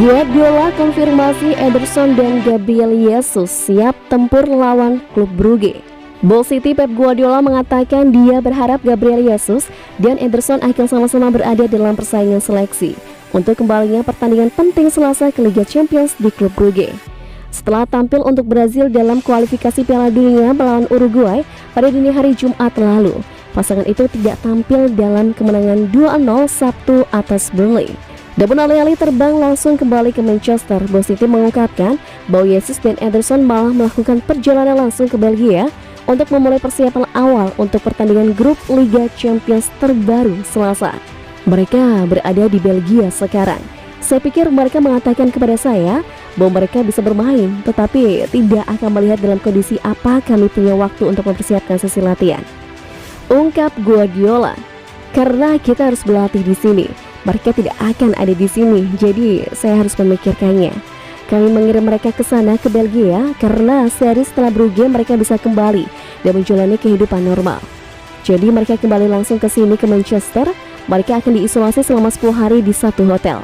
Guardiola konfirmasi Ederson dan Gabriel Jesus siap tempur lawan klub Brugge. Ball City Pep Guardiola mengatakan dia berharap Gabriel Jesus dan Ederson akan sama-sama berada dalam persaingan seleksi untuk kembalinya pertandingan penting Selasa ke Liga Champions di klub Brugge. Setelah tampil untuk Brazil dalam kualifikasi Piala Dunia melawan Uruguay pada dini hari Jumat lalu, pasangan itu tidak tampil dalam kemenangan 2-0 Sabtu atas Burnley. Namun alih-alih terbang langsung kembali ke Manchester, Ball City mengungkapkan bahwa Jesus dan Ederson malah melakukan perjalanan langsung ke Belgia untuk memulai persiapan awal untuk pertandingan grup Liga Champions terbaru Selasa. Mereka berada di Belgia sekarang. Saya pikir mereka mengatakan kepada saya bahwa mereka bisa bermain, tetapi tidak akan melihat dalam kondisi apa kami punya waktu untuk mempersiapkan sesi latihan, ungkap Guardiola. Karena kita harus berlatih di sini, mereka tidak akan ada di sini, jadi saya harus memikirkannya. Kami mengirim mereka ke sana, ke Belgia, karena sehari setelah Brugge mereka bisa kembali dan menjalani kehidupan normal. Jadi mereka kembali langsung ke sini, ke Manchester. Mereka akan diisolasi selama 10 hari di satu hotel.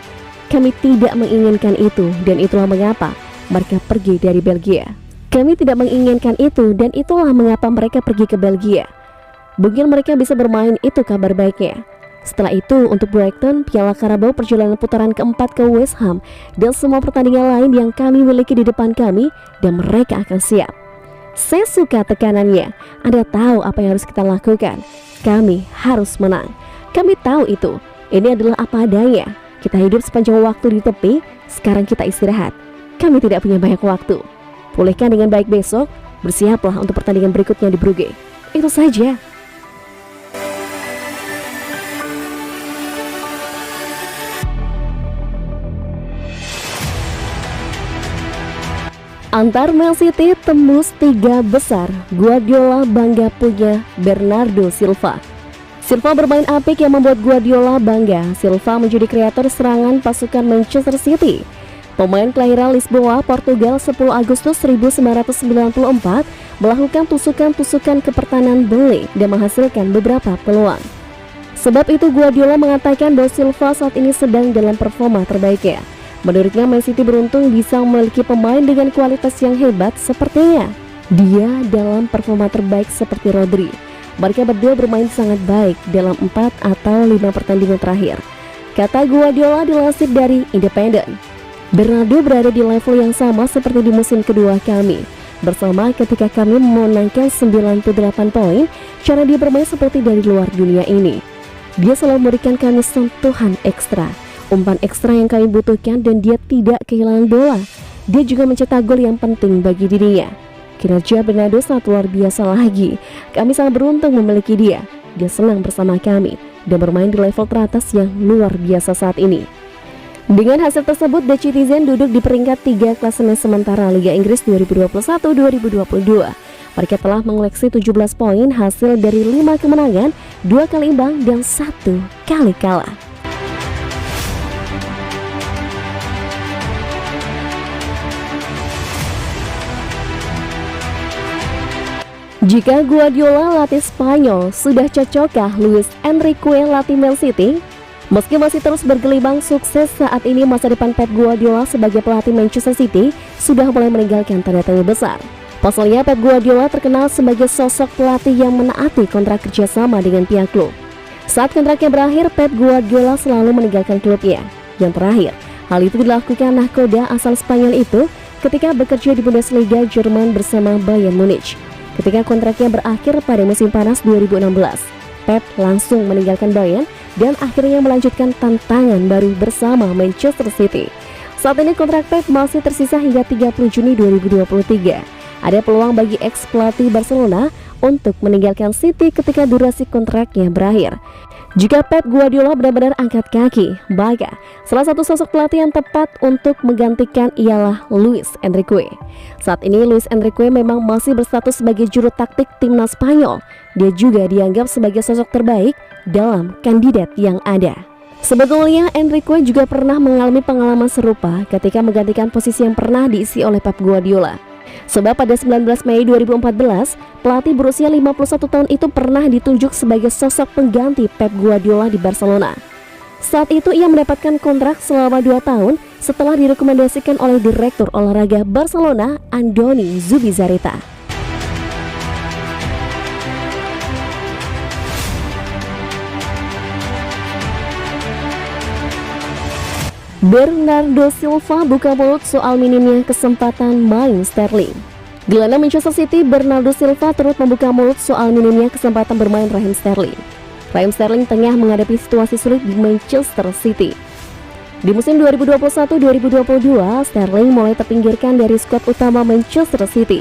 Kami tidak menginginkan itu, dan itulah mengapa mereka pergi dari Belgia. Kami tidak menginginkan itu, dan itulah mengapa mereka pergi ke Belgia. Mungkin mereka bisa bermain, itu kabar baiknya. Setelah itu untuk Brighton, Piala Carabao, perjalanan putaran keempat ke West Ham, dan semua pertandingan lain yang kami miliki di depan kami, dan mereka akan siap. Saya suka tekanannya. Anda tahu apa yang harus kita lakukan. Kami harus menang. Kami tahu itu. Ini adalah apa adanya. Kita hidup sepanjang waktu di tepi. Sekarang kita istirahat. Kami tidak punya banyak waktu. Pulihkan dengan baik besok. Bersiaplah untuk pertandingan berikutnya di Brugge. Itu saja. Antar Man City tembus 3 besar, Guardiola bangga punya Bernardo Silva. Silva bermain apik yang membuat Guardiola bangga. Silva menjadi kreator serangan pasukan Manchester City. Pemain kelahiran Lisboa, Portugal 10 Agustus 1994 melakukan tusukan-tusukan ke pertahanan Burnley dan menghasilkan beberapa peluang. Sebab itu Guardiola mengatakan bahwa Silva saat ini sedang dalam performa terbaiknya. Menurutnya Man City beruntung bisa memiliki pemain dengan kualitas yang hebat sepertinya. Dia dalam performa terbaik seperti Rodri. Mereka berdua bermain sangat baik dalam 4 atau 5 pertandingan terakhir, kata Guardiola dilansir dari Independent. Bernardo berada di level yang sama seperti di musim kedua kami. Bersama ketika kami memenangkan 98 poin, cara dia bermain seperti dari luar dunia ini. Dia selalu memberikan kami sentuhan ekstra, umpan ekstra yang kami butuhkan, dan dia tidak kehilangan bola. Dia juga mencetak gol yang penting bagi dirinya. Kinerja Bernardo sangat luar biasa lagi. Kami sangat beruntung memiliki dia. Dia senang bersama kami dan bermain di level teratas yang luar biasa saat ini. Dengan hasil tersebut, The Citizen duduk di peringkat 3 klasemen sementara Liga Inggris 2021-2022. Mereka telah mengoleksi 17 poin hasil dari 5 kemenangan, 2 kali imbang, dan 1 kali kalah. Jika Guardiola latih Spanyol, sudah cocokkah Luis Enrique latih Man City? Meski masih terus bergelimang sukses saat ini, masa depan Pep Guardiola sebagai pelatih Manchester City sudah mulai meninggalkan tanda tanya besar. Pasalnya Pep Guardiola terkenal sebagai sosok pelatih yang menaati kontrak kerjasama dengan pihak klub. Saat kontraknya berakhir, Pep Guardiola selalu meninggalkan klubnya. Yang terakhir, hal itu dilakukan nahkoda asal Spanyol itu ketika bekerja di Bundesliga Jerman bersama Bayern Munich. Ketika kontraknya berakhir pada musim panas 2016, Pep langsung meninggalkan Bayern dan akhirnya melanjutkan tantangan baru bersama Manchester City. Saat ini kontrak Pep masih tersisa hingga 30 Juni 2023. Ada peluang bagi ex-pelatih Barcelona untuk meninggalkan City ketika durasi kontraknya berakhir. Jika Pep Guardiola benar-benar angkat kaki, maka salah satu sosok pelatih yang tepat untuk menggantikan ialah Luis Enrique. Saat ini Luis Enrique memang masih berstatus sebagai juru taktik timnas Spanyol. Dia juga dianggap sebagai sosok terbaik dalam kandidat yang ada. Sebetulnya Enrique juga pernah mengalami pengalaman serupa ketika menggantikan posisi yang pernah diisi oleh Pep Guardiola. Sebab pada 19 Mei 2014, pelatih berusia 51 tahun itu pernah ditunjuk sebagai sosok pengganti Pep Guardiola di Barcelona. Saat itu ia mendapatkan kontrak selama 2 tahun setelah direkomendasikan oleh Direktur Olahraga Barcelona, Andoni Zubizarreta. Bernardo Silva buka mulut soal minimnya kesempatan main Sterling. Gelandang Manchester City Bernardo Silva turut membuka mulut soal minimnya kesempatan bermain Raheem Sterling. Raheem Sterling tengah menghadapi situasi sulit di Manchester City. Di musim 2021-2022, Sterling mulai terpinggirkan dari skuad utama Manchester City.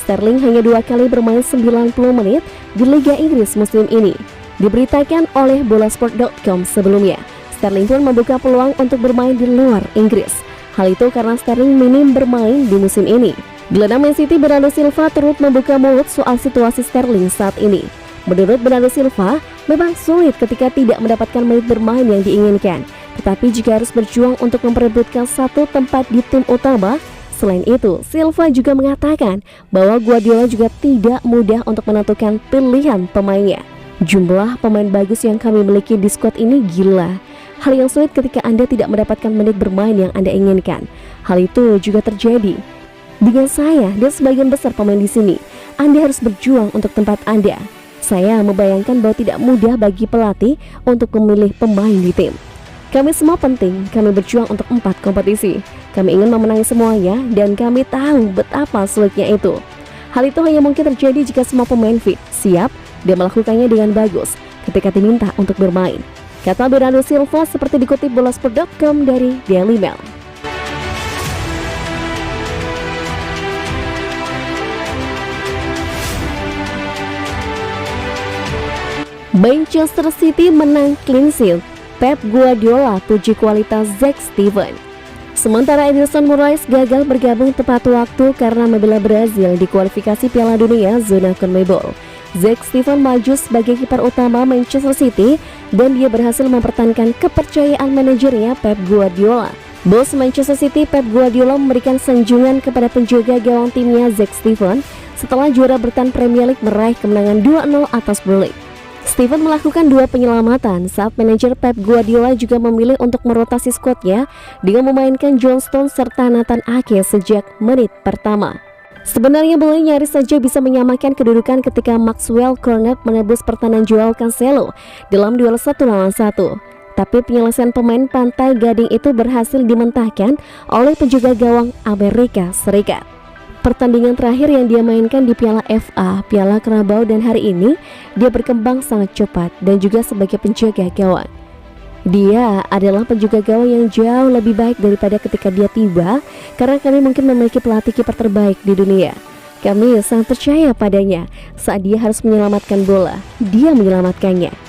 Sterling hanya 2 kali bermain 90 menit di Liga Inggris musim ini. Diberitakan oleh Bolasport.com sebelumnya, Sterling pun membuka peluang untuk bermain di luar Inggris. Hal itu karena Sterling minim bermain di musim ini. Gelandang Man City Bernardo Silva turut membuka mulut soal situasi Sterling saat ini. Menurut Bernardo Silva, memang sulit ketika tidak mendapatkan menit bermain yang diinginkan. Tetapi jika harus berjuang untuk memperebutkan satu tempat di tim utama. Selain itu, Silva juga mengatakan bahwa Guardiola juga tidak mudah untuk menentukan pilihan pemainnya. Jumlah pemain bagus yang kami miliki di skuad ini gila. Hal yang sulit ketika Anda tidak mendapatkan menit bermain yang Anda inginkan. Hal itu juga terjadi dengan saya dan sebagian besar pemain di sini. Anda harus berjuang untuk tempat Anda. Saya membayangkan bahwa tidak mudah bagi pelatih untuk memilih pemain di tim. Kami semua penting, kami berjuang untuk 4 kompetisi. Kami ingin memenangi semuanya dan kami tahu betapa sulitnya itu. Hal itu hanya mungkin terjadi jika semua pemain fit, siap, dan melakukannya dengan bagus ketika diminta untuk bermain, kata Bernardo Silva seperti dikutip Bolasport.com dari Daily Mail. Manchester City menang clean sheet. Pep Guardiola puji kualitas Zack Steven. Sementara Ederson Moraes gagal bergabung tepat waktu karena membela Brazil di kualifikasi Piala Dunia zona CONMEBOL. Zack Steven maju sebagai kiper utama Manchester City dan dia berhasil mempertahankan kepercayaan manajernya Pep Guardiola. Bos Manchester City Pep Guardiola memberikan sanjungan kepada penjaga gawang timnya Zack Steven setelah juara bertahan Premier League meraih kemenangan 2-0 atas Burnley. Steven melakukan 2 penyelamatan saat manajer Pep Guardiola juga memilih untuk merotasi skuadnya dengan memainkan John Stones serta Nathan Ake sejak menit pertama. Sebenarnya Burnley nyaris saja bisa menyamakan kedudukan ketika Maxwell Cornet menebus pertahanan Joao Cancelo dalam duel 1-1. Tapi penyelesaian pemain Pantai Gading itu berhasil dimentahkan oleh penjaga gawang Amerika Serikat. Pertandingan terakhir yang dia mainkan di Piala FA, Piala Carabao, dan hari ini dia berkembang sangat cepat dan juga sebagai penjaga gawang. Dia adalah penjaga gawang yang jauh lebih baik daripada ketika dia tiba, karena kami mungkin memiliki pelatih kiper terbaik di dunia. Kami sangat percaya padanya saat dia harus menyelamatkan bola, dia menyelamatkannya.